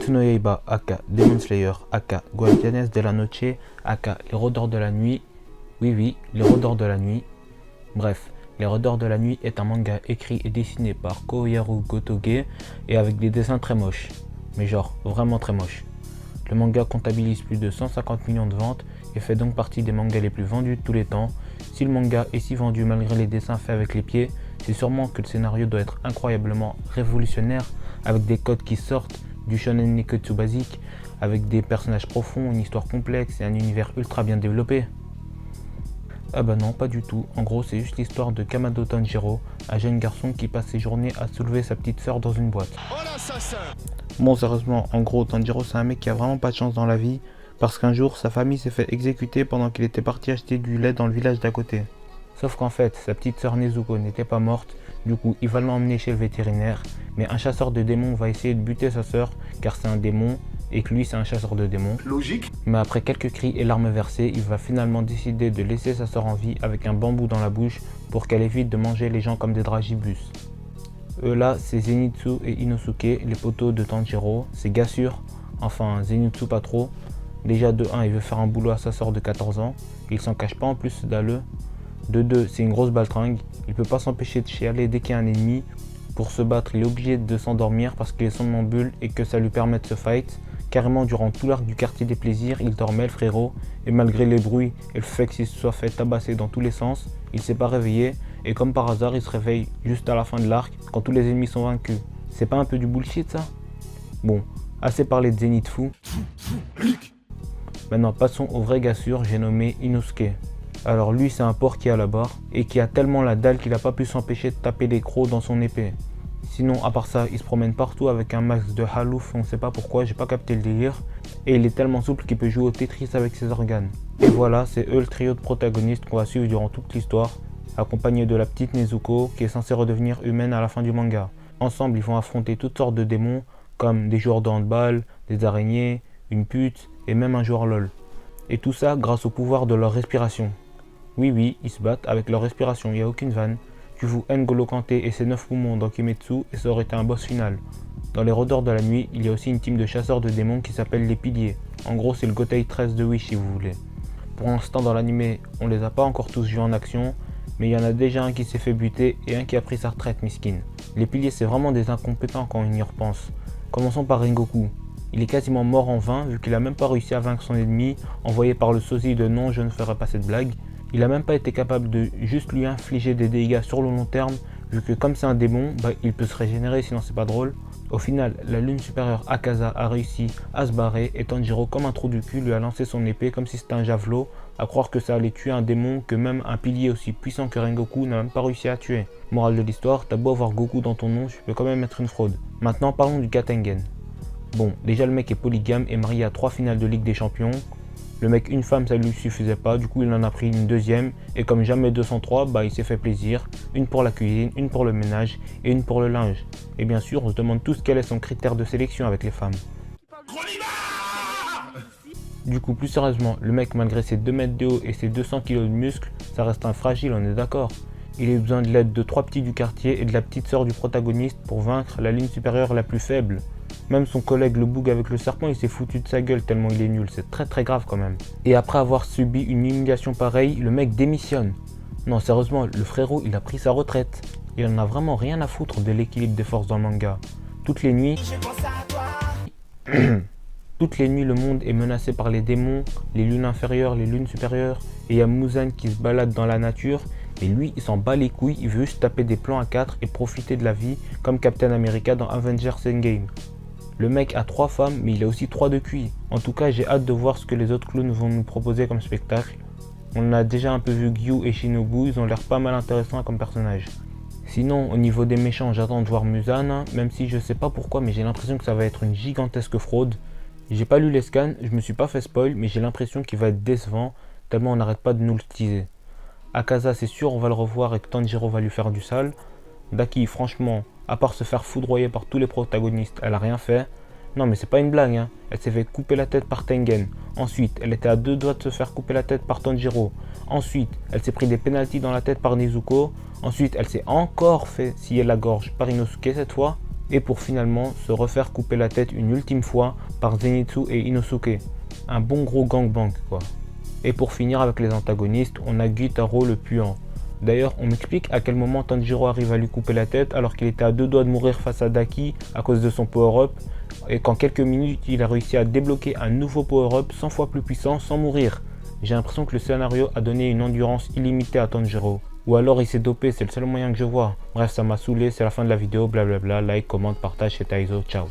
Kimetsu no Yaiba, aka Demon Slayer, aka Guardianes de la Noche, aka Les Rôdeurs de la Nuit. Oui, Les Rôdeurs de la Nuit. Bref, Les Rôdeurs de la Nuit est un manga écrit et dessiné par Koharu Gotoge et avec des dessins très moches. Mais genre, vraiment très moches. Le manga comptabilise plus de 150 millions de ventes et fait donc partie des mangas les plus vendus de tous les temps. Si le manga est si vendu malgré les dessins faits avec les pieds, c'est sûrement que le scénario doit être incroyablement révolutionnaire, avec des codes qui sortent du shonen neketsu basique, avec des personnages profonds, une histoire complexe et un univers ultra bien développé. Ah bah non, pas du tout. En gros, c'est juste l'histoire de Kamado Tanjiro, un jeune garçon qui passe ses journées à soulever sa petite sœur dans une boîte. Bon, sérieusement, en gros, Tanjiro c'est un mec qui a vraiment pas de chance dans la vie, parce qu'un jour, sa famille s'est fait exécuter pendant qu'il était parti acheter du lait dans le village d'à côté. Sauf qu'en fait, sa petite sœur Nezuko n'était pas morte, du coup il va l'emmener chez le vétérinaire, mais un chasseur de démons va essayer de buter sa sœur, car c'est un démon, et que lui c'est un chasseur de démons. Logique. Mais après quelques cris et larmes versées, il va finalement décider de laisser sa sœur en vie avec un bambou dans la bouche, pour qu'elle évite de manger les gens comme des dragibus. Eux là, c'est Zenitsu et Inosuke, les poteaux de Tanjiro, c'est Gassur, enfin Zenitsu pas trop. Déjà de 1, il veut faire un boulot à sa sœur de 14 ans, il s'en cache pas en plus d'alleux. De 2, c'est une grosse baltringue, il peut pas s'empêcher de chialer dès qu'il y a un ennemi. Pour se battre, il est obligé de s'endormir parce qu'il est somnambule et que ça lui permet de se fight. Carrément, durant tout l'arc du quartier des plaisirs, il dormait le frérot, et malgré les bruits et le fait qu'il se soit fait tabasser dans tous les sens, il s'est pas réveillé, et comme par hasard, il se réveille juste à la fin de l'arc, quand tous les ennemis sont vaincus. C'est pas un peu du bullshit ça? Bon, assez parlé de Zenitsu. Maintenant, passons au vrai Gassur, j'ai nommé Inosuke. Alors lui c'est un porc qui a la barre et qui a tellement la dalle qu'il a pas pu s'empêcher de taper des crocs dans son épée. Sinon à part ça il se promène partout avec un max de halouf, on sait pas pourquoi, j'ai pas capté le délire. Et il est tellement souple qu'il peut jouer au Tetris avec ses organes. Et voilà, c'est eux le trio de protagonistes qu'on va suivre durant toute l'histoire, accompagnés de la petite Nezuko qui est censée redevenir humaine à la fin du manga. Ensemble ils vont affronter toutes sortes de démons comme des joueurs de handball, des araignées, une pute et même un joueur LOL. Et tout ça grâce au pouvoir de leur respiration. Oui, ils se battent avec leur respiration, il n'y a aucune vanne. Tu fous N'Golo Kanté et ses 9 poumons dans Kimetsu et ça aurait été un boss final. Dans les Rôdeurs de la Nuit, il y a aussi une team de chasseurs de démons qui s'appelle les Piliers. En gros, c'est le Gotei 13 de Wish si vous voulez. Pour l'instant dans l'anime, on les a pas encore tous vus en action, mais il y en a déjà un qui s'est fait buter et un qui a pris sa retraite, miskin. Les Piliers c'est vraiment des incompétents quand on y repense. Commençons par Rengoku. Il est quasiment mort en vain vu qu'il a même pas réussi à vaincre son ennemi, envoyé par le sosie de non je ne ferai pas cette blague. Il a même pas été capable de juste lui infliger des dégâts sur le long terme, vu que comme c'est un démon, il peut se régénérer sinon c'est pas drôle. Au final, la lune supérieure Akaza a réussi à se barrer et Tanjiro comme un trou du cul lui a lancé son épée comme si c'était un javelot, à croire que ça allait tuer un démon que même un pilier aussi puissant que Rengoku n'a même pas réussi à tuer. Morale de l'histoire, t'as beau avoir Goku dans ton nom, tu peux quand même être une fraude. Maintenant parlons du Katengen. Bon, déjà le mec est polygame et marié à 3 finales de Ligue des Champions. Le mec, une femme, ça lui suffisait pas, du coup il en a pris une deuxième, et comme jamais 203, il s'est fait plaisir, une pour la cuisine, une pour le ménage, et une pour le linge. Et bien sûr, on se demande tous quel est son critère de sélection avec les femmes. Du coup, plus sérieusement, le mec, malgré ses 2 mètres de haut et ses 200 kg de muscles, ça reste un fragile, on est d'accord. Il a besoin de l'aide de 3 petits du quartier et de la petite sœur du protagoniste pour vaincre la ligne supérieure la plus faible. Même son collègue le boug avec le serpent, il s'est foutu de sa gueule tellement il est nul, c'est très grave quand même. Et après avoir subi une humiliation pareille, le mec démissionne. Non sérieusement, le frérot il a pris sa retraite. Il en a vraiment rien à foutre de l'équilibre des forces dans le manga. Toutes les nuits, le monde est menacé par les démons, les lunes inférieures, les lunes supérieures. Et il y a Muzan qui se balade dans la nature. Et lui, il s'en bat les couilles, il veut juste taper des plans à 4 et profiter de la vie comme Captain America dans Avengers Endgame. Le mec a 3 femmes, mais il a aussi 3 de QI. En tout cas, j'ai hâte de voir ce que les autres clowns vont nous proposer comme spectacle. On a déjà un peu vu Gyu et Shinobu, ils ont l'air pas mal intéressants comme personnages. Sinon, au niveau des méchants, j'attends de voir Muzan, même si je sais pas pourquoi, mais j'ai l'impression que ça va être une gigantesque fraude. J'ai pas lu les scans, je me suis pas fait spoil, mais j'ai l'impression qu'il va être décevant, tellement on n'arrête pas de nous le teaser. Akaza, c'est sûr, on va le revoir et que Tanjiro va lui faire du sale. Daki, franchement, à part se faire foudroyer par tous les protagonistes, elle a rien fait. Non mais c'est pas une blague, hein. Elle s'est fait couper la tête par Tengen. Ensuite, elle était à 2 doigts de se faire couper la tête par Tanjiro. Ensuite, elle s'est pris des pénaltys dans la tête par Nezuko. Ensuite, elle s'est encore fait scier la gorge par Inosuke cette fois. et pour finalement se refaire couper la tête une ultime fois par Zenitsu et Inosuke. Un bon gros gangbang quoi. Et pour finir avec les antagonistes, on a Gyutaro le puant. D'ailleurs, on m'explique à quel moment Tanjiro arrive à lui couper la tête alors qu'il était à 2 doigts de mourir face à Daki à cause de son power-up et qu'en quelques minutes, il a réussi à débloquer un nouveau power-up 100 fois plus puissant sans mourir. J'ai l'impression que le scénario a donné une endurance illimitée à Tanjiro. Ou alors il s'est dopé, c'est le seul moyen que je vois. Bref, ça m'a saoulé, c'est la fin de la vidéo, blablabla, like, commente, partage, c'est Taizo, ciao.